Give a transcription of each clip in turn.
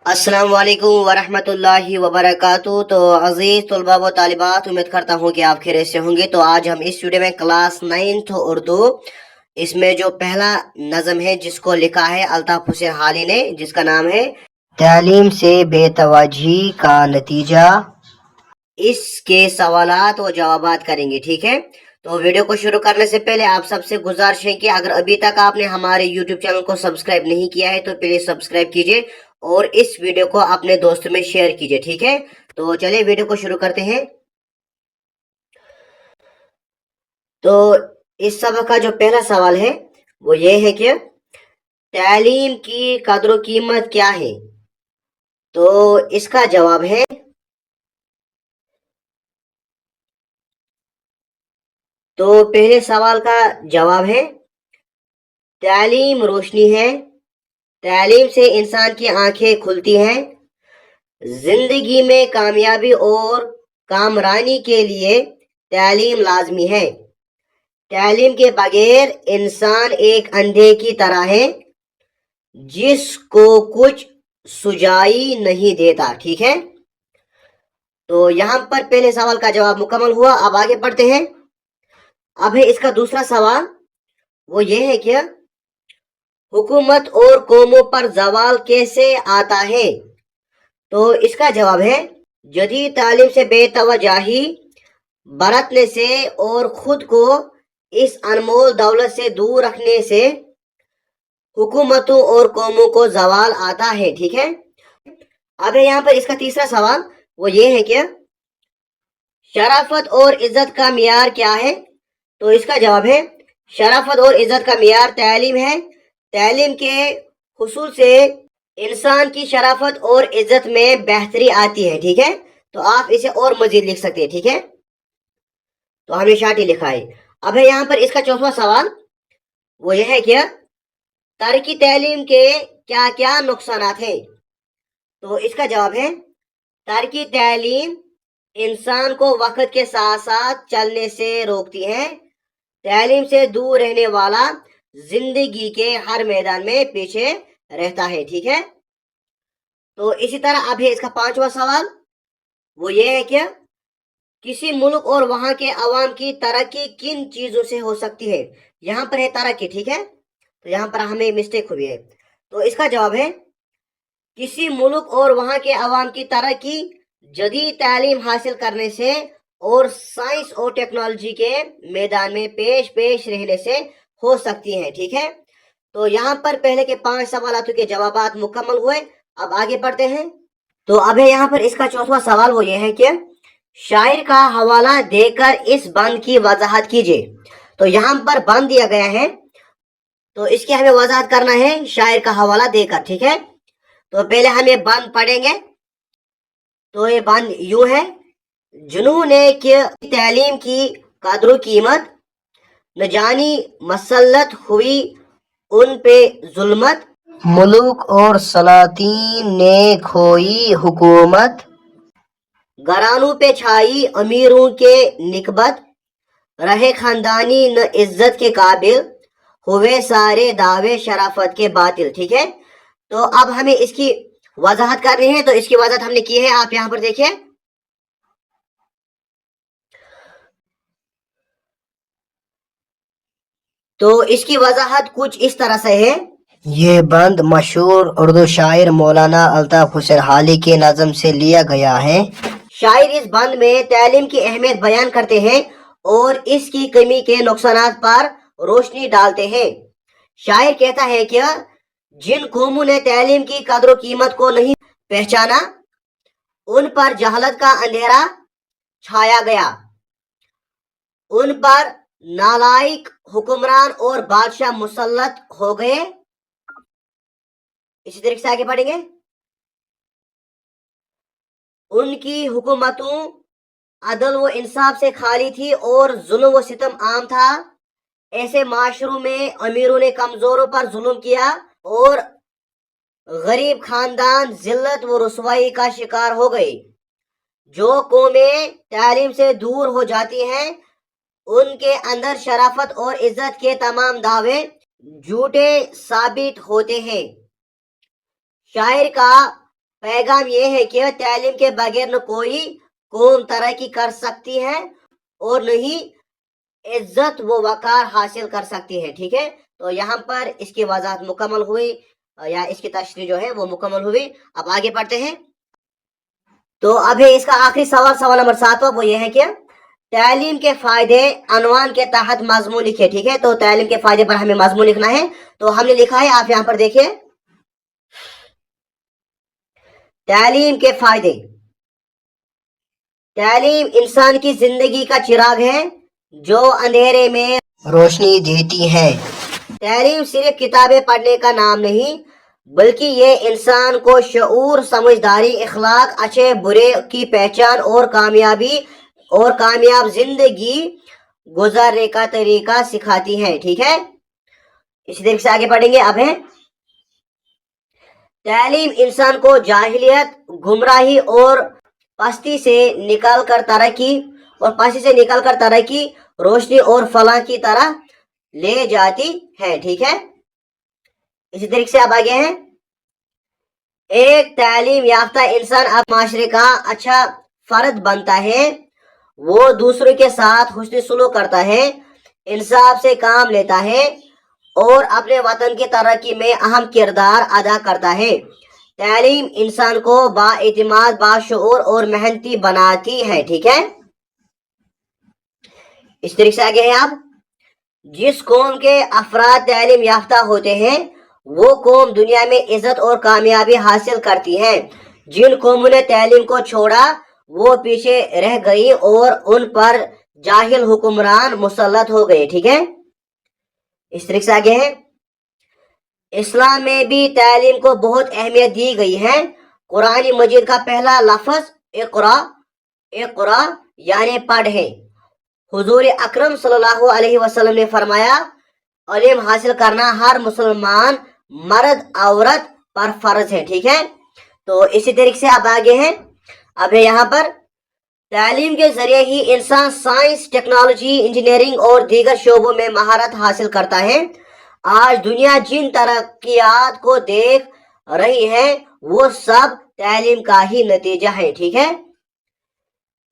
अस्सलाम वालेकुम वरहमतुल्लाहि वबरकातुहू। तो अजीज तलबा व तालिबात, उम्मीद करता हूँ कि आप खैरियत से होंगे। तो आज हम इस वीडियो में क्लास 9th उर्दू, इसमें जो पहला नज़म है जिसको लिखा है अल्ताफ हुसैन हाली ने, जिसका नाम है तालीम से बेतवज्जी का नतीजा, इसके सवालात व जवाबात करेंगे। ठीक है, तो वीडियो को शुरू करने से पहले आप सबसे गुजारिश है कि अगर अभी तक आपने हमारे YouTube चैनल को सब्सक्राइब नहीं किया है तो प्लीज सब्सक्राइब कीजिए और इस वीडियो को अपने दोस्तों में शेयर कीजिए। ठीक है, तो चलिए वीडियो को शुरू करते हैं। तो इस सबक का जो पहला सवाल है वो ये है कि तालीम की कदर कीमत क्या है। तो इसका जवाब है, तो पहले सवाल का जवाब है तालीम रोशनी है, तालीम से इंसान की आंखें खुलती हैं, जिंदगी में कामयाबी और कामरानी के लिए तालीम लाजमी है। तालीम के बगैर इंसान एक अंधे की तरह है जिसको कुछ सुझाई नहीं देता। ठीक है, तो यहां पर पहले सवाल का जवाब मुकम्मल हुआ। अब आगे बढ़ते हैं। अब है इसका दूसरा सवाल, वो ये है कि हुकूमत और कौमों पर जवाल कैसे आता है। तो इसका जवाब है जदीद तालीम से बेतवजाही बरतने से और खुद को इस अनमोल दौलत से दूर रखने से हुकूमतों और कौमों को जवाल आता है। ठीक है, अब यहाँ पर इसका तीसरा सवाल, वो ये है कि शराफत और इज्जत का मियार क्या है। तो इसका जवाब है शराफत और इज्जत का मियार तालीम है। तालीम के हुसूल से इंसान की शराफत और इज्जत में बेहतरी आती है। ठीक है, तो आप इसे और मजीद लिख सकते हैं। ठीक है, तो हमने शार्ट ही लिखा है। अब है यहाँ पर इसका चौथा सवाल, वो यह है कि तरकी तालीम के क्या क्या नुकसानात हैं। तो इसका जवाब है तरकी तालीम इंसान को वक्त के साथ साथ चलने से रोकती है। तालीम से दूर रहने वाला जिंदगी के हर मैदान में पीछे रहता है। ठीक है, तो इसी तरह अब है इसका पांचवा सवाल, वो ये है कि किसी मुल्क और वहां के अवाम की तरक्की किन चीजों से हो सकती है। यहां पर है तरक्की। ठीक है, तो यहां पर हमें मिस्टेक हुई है। तो इसका जवाब है किसी मुल्क और वहां के अवाम की तरक्की जदीद तालीम हासिल करने से और साइंस और टेक्नोलॉजी के मैदान में पेश रहने से हो सकती है। ठीक है, तो यहाँ पर पहले के 5 सवालों के जवाब मुकम्मल हुए। अब आगे बढ़ते हैं। तो अब है यहाँ पर इसका चौथा सवाल, वो ये है कि शायर का हवाला देकर इस बंद की वजाहत कीजिए। तो यहाँ पर बंद दिया गया है, तो इसकी हमें वजाहत करना है शायर का हवाला देकर। ठीक है, तो पहले हम ये बंद पढ़ेंगे। तो ये बंद यूं है, जुनूने की तालीम की कदर कीमत, न जानी मसल्लत हुई उन पे जुल्मत, मुल्क और सलातीन ने खोई हुकूमत, घरानों पे छाई अमीरों के निकबत, रहे खानदानी न इज्जत के काबिल, हुए सारे दावे शराफत के बातिल। ठीक है, तो अब हमें इसकी वजाहत करनी है। तो इसकी वजाहत हमने की है, आप यहां पर देखिए। तो इसकी वजाहत कुछ इस तरह से है। ये बंद मशहूर उर्दू शायर मौलाना अल्ताफ हुसैन हाली के नज़म से लिया गया है। शायर इस बंद में तालीम की अहमियत बयान करते हैं और इसकी कमी के नुकसानात पर रोशनी डालते हैं। शायर कहता है कि जिन कौमों ने तालीम की कदर कीमत को नहीं पहचाना उन पर जहालत का अंधेरा छाया गया, उन पर नालायक हुक्मरान और बादशाह मुसल्लत हो गए। इसी तरीके से आगे बढ़ेंगे। उनकी हुकूमतों अदल व इंसाफ से खाली थी और जुल्म व सितम आम था। ऐसे माशरों में अमीरों ने कमजोरों पर जुल्म किया और गरीब खानदान जिल्लत व रुसवाई का शिकार हो गए। जो कौमें तालीम से दूर हो जाती हैं उनके अंदर शराफत और इज्जत के तमाम दावे झूठे साबित होते हैं। शायर का पैगाम ये है कि तालीम के बगैर न कोई कौम तरक्की कर सकती है और न ही इज्जत व वकार हासिल कर सकती है। ठीक है, तो यहाँ पर इसकी वजाहत मुकम्मल हुई या इसकी तशरीह जो है वो मुकम्मल हुई। अब आगे पढ़ते हैं। तो अब है इसका आखिरी सवाल, सवाल नंबर 7, वो ये है कि तालीम के फायदे अनवान के तहत मजमून लिखे। ठीक है, तो तालीम के फायदे पर हमें मजमून लिखना है। तो हमने लिखा है, आप यहाँ पर देखिए, तालीम के फायदे। तालीम इंसान की जिंदगी का चिराग है जो अंधेरे में रोशनी देती है। तालीम सिर्फ किताबें पढ़ने का नाम नहीं, बल्कि ये इंसान को शऊर, समझदारी, इखलाक, अच्छे बुरे की पहचान और कामयाब जिंदगी गुजारने का तरीका सिखाती है। ठीक है, इसी तरीके से आगे पढ़ेंगे। अब है तालीम इंसान को जाहिलियत, गुमराही और पस्ती से निकालकर तरक्की, रोशनी और फलाह की तरह ले जाती है। ठीक है, इसी तरीके से अब आगे हैं। एक तालीम याफ्ता इंसान अब माशरे का अच्छा फर्द बनता है। वो दूसरों के साथ हुस्न सुलूक करता है, इंसाफ से काम लेता है और अपने वतन की तरक्की में अहम किरदार अदा करता है। तालीम इंसान को बाएतिमाद, बाशऊर और मेहनती बनाती है। ठीक है, इस तरीके से आगे हैं आप। जिस कौम के अफराद तालीम याफ्ता होते हैं वो कौम दुनिया में इज्जत और कामयाबी हासिल करती है। जिन कौमों ने तालीम को छोड़ा वो पीछे रह गई और उन पर जाहिल हुक्मरान मुसल्लत हो गए। ठीक है, इस तरीके से आगे है। इस्लाम में भी तालीम को बहुत अहमियत दी गई है। कुरान मजीद का पहला लफ्ज इक़रा यानी पढ़ है। हुजूर अकरम सल्लल्लाहु अलैहि वसल्लम ने फरमाया, इल्म हासिल करना हर मुसलमान मर्द औरत पर फर्ज है। ठीक है, तो इसी तरीके से अब आगे हैं। अब है यहाँ पर तालीम के जरिए ही इंसान साइंस, टेक्नोलॉजी, इंजीनियरिंग और दीगर शोबों में महारत हासिल करता है। आज दुनिया जिन तरक्कियात को देख रही है वो सब तालीम का ही नतीजा है। ठीक है,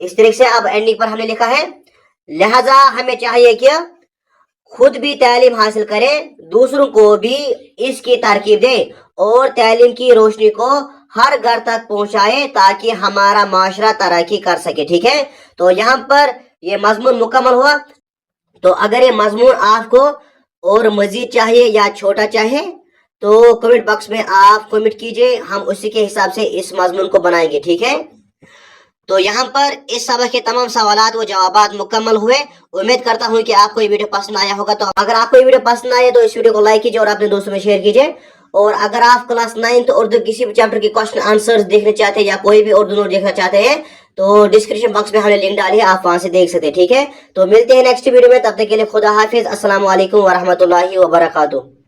इस तरीके से अब एंडिंग पर हमने लिखा है, लिहाजा हमें चाहिए कि खुद भी तालीम हासिल करें, दूसरों को भी इसकी तरकीब दें और तालीम की रोशनी को हर घर तक पहुंचाए ताकि हमारा माशरा तरक्की कर सके। ठीक है, तो यहाँ पर ये मजमून मुकम्मल हुआ। तो अगर ये मजमून आपको और मजीद चाहिए या छोटा चाहे तो कमेंट बॉक्स में आप कमेंट कीजिए, हम उसी के हिसाब से इस मजमून को बनाएंगे। ठीक है, तो यहाँ पर इस सबक के तमाम सवालात व जवाबात मुकम्मल हुए। उम्मीद करता हूँ कि आपको ये वीडियो पसंद आया होगा। तो अगर आपको ये वीडियो पसंद आए तो इस वीडियो को लाइक कीजिए और अपने दोस्तों में शेयर कीजिए। और अगर आप क्लास 9 उर्दू किसी भी चैप्टर के क्वेश्चन आंसर्स देखने चाहते हैं या कोई भी उर्दू नोट देखना चाहते हैं तो डिस्क्रिप्शन बॉक्स में हमने लिंक डाली है, आप वहां से देख सकते हैं। ठीक है, तो मिलते हैं नेक्स्ट वीडियो में, तब तक के लिए खुदा हाफिज। अस्सलाम वालेकुम व रहमतुल्लाहि व बरकातुहू।